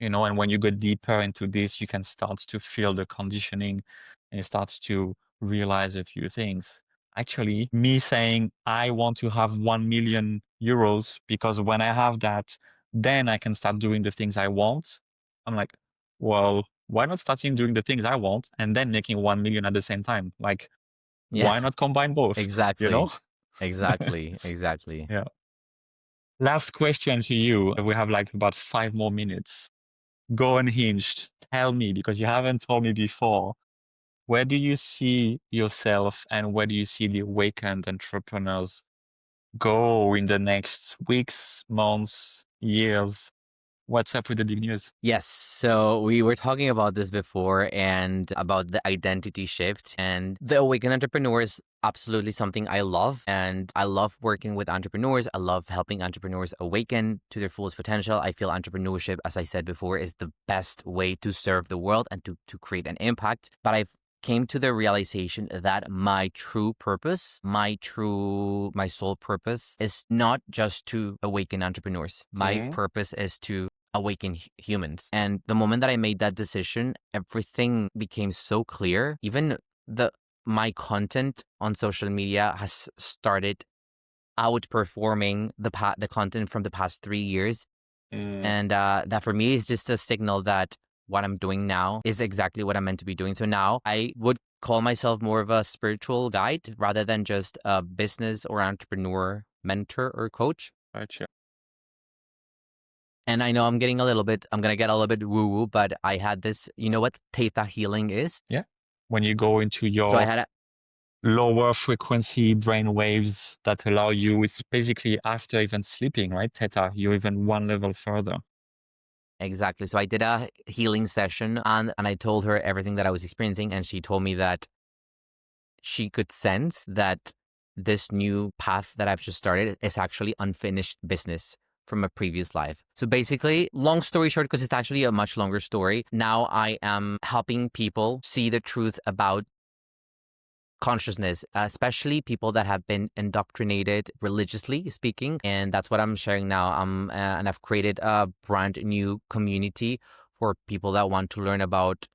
And when you go deeper into this, you can start to feel the conditioning and you start to realize a few things. Actually, me saying I want to have 1 million euros because when I have that, then I can start doing the things I want. I'm like, well, why not starting doing the things I want and then making 1 million at the same time? Like, Yeah. why not combine both? Exactly. Exactly. Yeah. Last question to you. We have like about 5 more minutes. Go unhinged. Tell me, because you haven't told me before, where do you see yourself and where do you see the awakened entrepreneurs go in the next weeks, months, years? What's up with the big news? Yes. So we were talking about this before and about the identity shift, and the awakened entrepreneur is absolutely something I love. And I love working with entrepreneurs. I love helping entrepreneurs awaken to their fullest potential. I feel entrepreneurship, as I said before, is the best way to serve the world and to create an impact. But I've came to the realization that my true purpose, my soul purpose is not just to awaken entrepreneurs. My purpose is to awaken humans. And the moment that I made that decision, everything became so clear. Even my content on social media has started outperforming the content from the past 3 years. And that for me is just a signal that what I'm doing now is exactly what I'm meant to be doing. So now I would call myself more of a spiritual guide rather than just a business or entrepreneur mentor or coach. Gotcha. And I know I'm going to get a little bit woo-woo, but I had this, you know what theta healing is? Yeah. When you go into So I your had lower frequency brain waves that allow you, it's basically after even sleeping, right? Theta, you're even one level further. Exactly. So I did a healing session and I told her everything that I was experiencing, and she told me that she could sense that this new path that I've just started is actually unfinished business from a previous life. So basically, long story short, because it's actually a much longer story, now I am helping people see the truth about consciousness, especially people that have been indoctrinated religiously speaking. And that's what I'm sharing now. And I've created a brand new community for people that want to learn about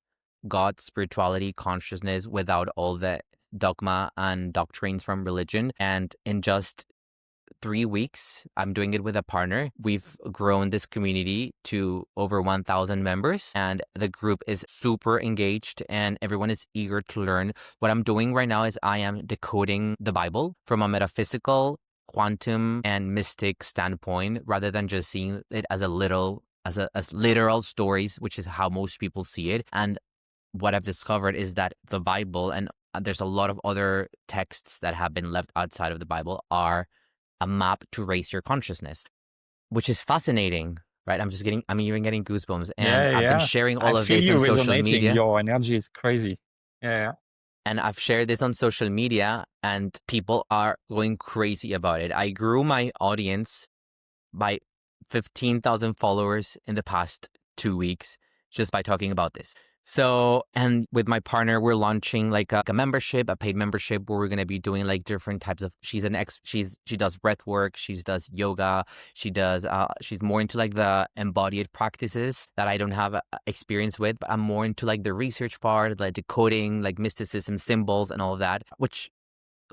God, spirituality, consciousness without all the dogma and doctrines from religion. And in just 3 weeks, I'm doing it with a partner. We've grown this community to over 1,000 members, and the group is super engaged and everyone is eager to learn. What I'm doing right now is I am decoding the Bible from a metaphysical, quantum, and mystic standpoint, rather than just seeing it as as literal stories, which is how most people see it. And what I've discovered is that the Bible, and there's a lot of other texts that have been left outside of the Bible, are a map to raise your consciousness, which is fascinating, right? I'm even getting goosebumps. And I've been Yeah. sharing I all of feel this you on social resonating. media. Your energy is crazy. Yeah. And I've shared this on social media and people are going crazy about it. I grew my audience by 15,000 followers in the past 2 weeks just by talking about this. So, and with my partner, we're launching like a membership, a paid membership, where we're going to be doing like different types of, she does breath work, she does yoga, she's more into like the embodied practices that I don't have experience with, but I'm more into like the research part, like the coding, like mysticism, symbols and all of that, which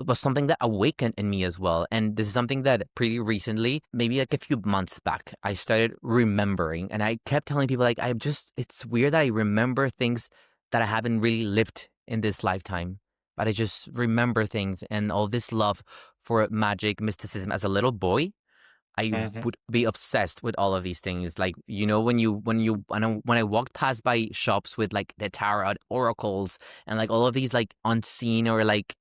was something that awakened in me as well. And this is something that pretty recently, maybe like a few months back, I started remembering. And I kept telling people, like, it's weird that I remember things that I haven't really lived in this lifetime. But I just remember things and all this love for magic, mysticism. As a little boy, I Hmm. would be obsessed with all of these things. Like, when I walked past by shops with like the tarot oracles and like all of these like unseen or like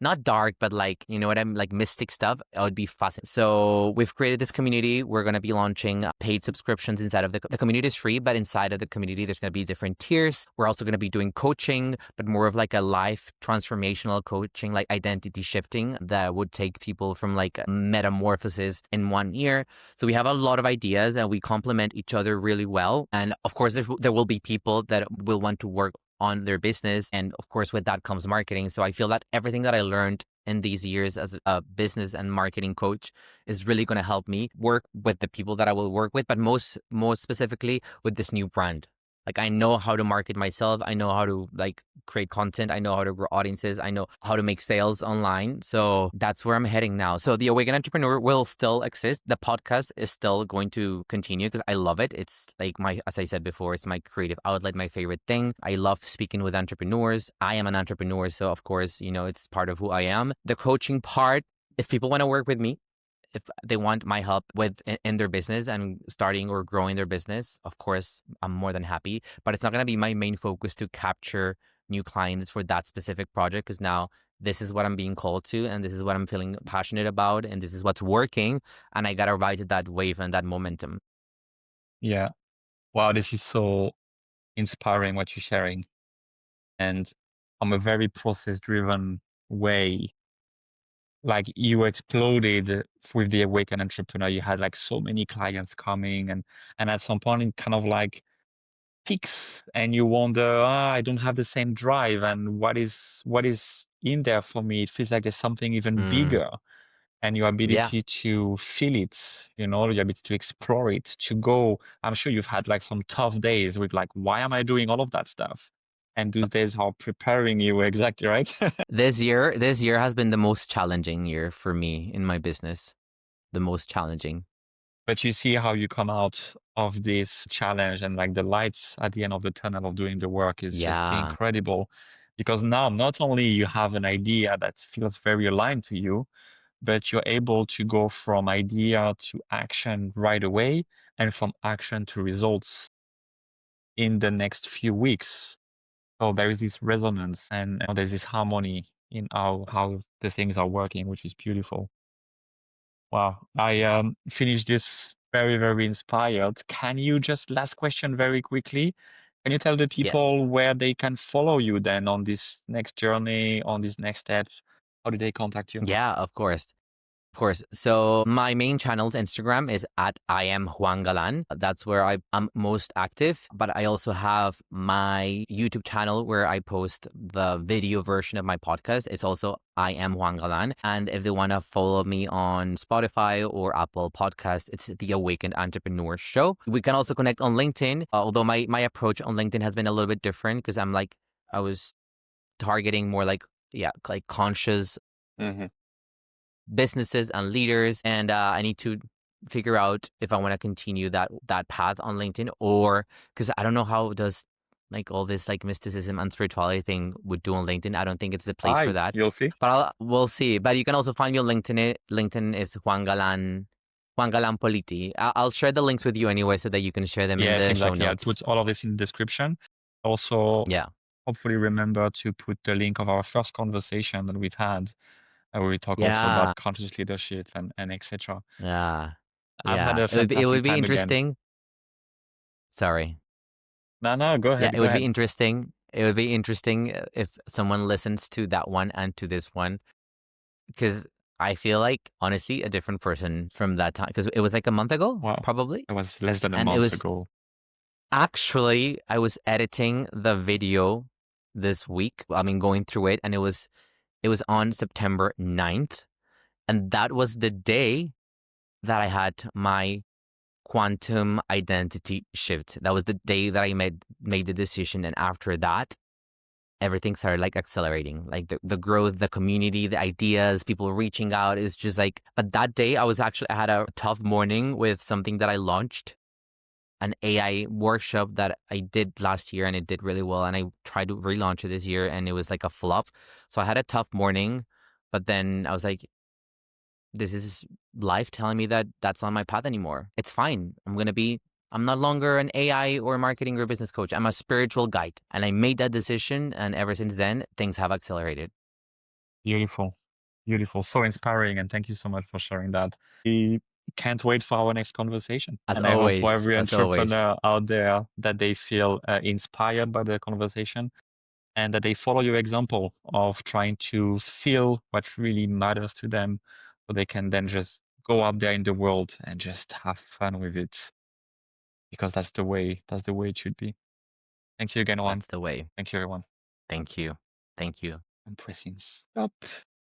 not dark, but like, you know what I'm like mystic stuff. I would be fascinated. So we've created this community. We're going to be launching paid subscriptions inside of the community is free, but inside of the community, there's going to be different tiers. We're also going to be doing coaching, but more of like a life transformational coaching, like identity shifting that would take people from like metamorphosis in 1 year. So we have a lot of ideas and we complement each other really well. And of course, there will be people that will want to work on their business. And of course, with that comes marketing. So I feel that everything that I learned in these years as a business and marketing coach is really going to help me work with the people that I will work with, but most specifically with this new brand. Like, I know how to market myself. I know how to like create content. I know how to grow audiences. I know how to make sales online. So that's where I'm heading now. So the Awakened Entrepreneur will still exist. The podcast is still going to continue because I love it. It's like as I said before, it's my creative outlet, my favorite thing. I love speaking with entrepreneurs. I am an entrepreneur. So of course, it's part of who I am. The coaching part, if people want to work with me, if they want my help with in their business and starting or growing their business, of course, I'm more than happy. But it's not going to be my main focus to capture new clients for that specific project, because now this is what I'm being called to and this is what I'm feeling passionate about and this is what's working. And I got to ride that wave and that momentum. Yeah. Wow, this is so inspiring what you're sharing. And I'm a very process-driven way. Like you exploded with the Awakened Entrepreneur. You had like so many clients coming and at some point it kind of like peaks and you wonder, I don't have the same drive and what is in there for me? It feels like there's something even Mm, bigger. And your yeah. ability to feel it, your ability to explore it, to go. I'm sure you've had like some tough days with like, why am I doing all of that stuff? And those days are preparing you, exactly, right? This year has been the most challenging year for me in my business. The most challenging. But you see how you come out of this challenge and like the lights at the end of the tunnel of doing the work is just Yeah. incredible. Because now not only you have an idea that feels very aligned to you, but you're able to go from idea to action right away and from action to results in the next few weeks. So there is this resonance and there's this harmony in how the things are working, which is beautiful. Wow. I finished this very, very inspired. Can you just last question very quickly? Can you tell the Yes. people where they can follow you then on this next journey, on this next step? How do they contact you? Yeah, of course. Of course. So my main channel's Instagram is at I am JuanGalan. That's where I'm most active. But I also have my YouTube channel where I post the video version of my podcast. It's also I am JuanGalan. And if they want to follow me on Spotify or Apple Podcast, it's the Awakened Entrepreneur Show. We can also connect on LinkedIn. Although my approach on LinkedIn has been a little bit different because I was targeting more like, yeah, like conscious Hmm. businesses and leaders, and I need to figure out if I want to continue that path on LinkedIn, or because I don't know how does like all this like mysticism and spirituality thing would do on LinkedIn. I don't think it's the place for that, You'll see. but we'll see. But you can also find me on LinkedIn. LinkedIn is Juan Galan Politi. I'll share the links with you anyway so that you can share them in Yes, the show exactly. I'll notes. put all of this in the description. Also, Yeah. hopefully remember to put the link of our first conversation that we've had, where we talk also Yeah. about conscious leadership and etc. Yeah. I've had Yeah. a It fantastic would be time again. interesting. Sorry. No, no, go Yeah, ahead, it go would be ahead. interesting. It would be interesting if someone listens to that one and to this one, because I feel like honestly a different person from that time, because it was like a month ago, Wow, probably, it was less than a and it month was ago. Actually, I was editing the video this week. I mean, going through it, and it was on September 9th, and that was the day that I had my quantum identity shift. That was the day that I made the decision, and after that, everything started like accelerating. Like the growth, the community, the ideas, people reaching out is just like. But that day, I had a tough morning with something that I launched, an AI workshop that I did last year, and it did really well. And I tried to relaunch it this year, and it was like a flop. So I had a tough morning, but then I was like, this is life telling me that that's not my path anymore. It's fine. I'm no longer an AI or marketing or business coach. I'm a spiritual guide. And I made that decision. And ever since then, things have accelerated. Beautiful. Beautiful. So inspiring. And thank you so much for sharing that. We can't wait for our next conversation. As And I hope for always, every as always. entrepreneur out there that they feel inspired by the conversation and that they follow your example of trying to feel what really matters to them so they can then just go out there in the world and just have fun with it because that's the way it should be. Thank you again, Juan. That's the way. Thank you, everyone. Thank you. Thank you. I'm pressing stop.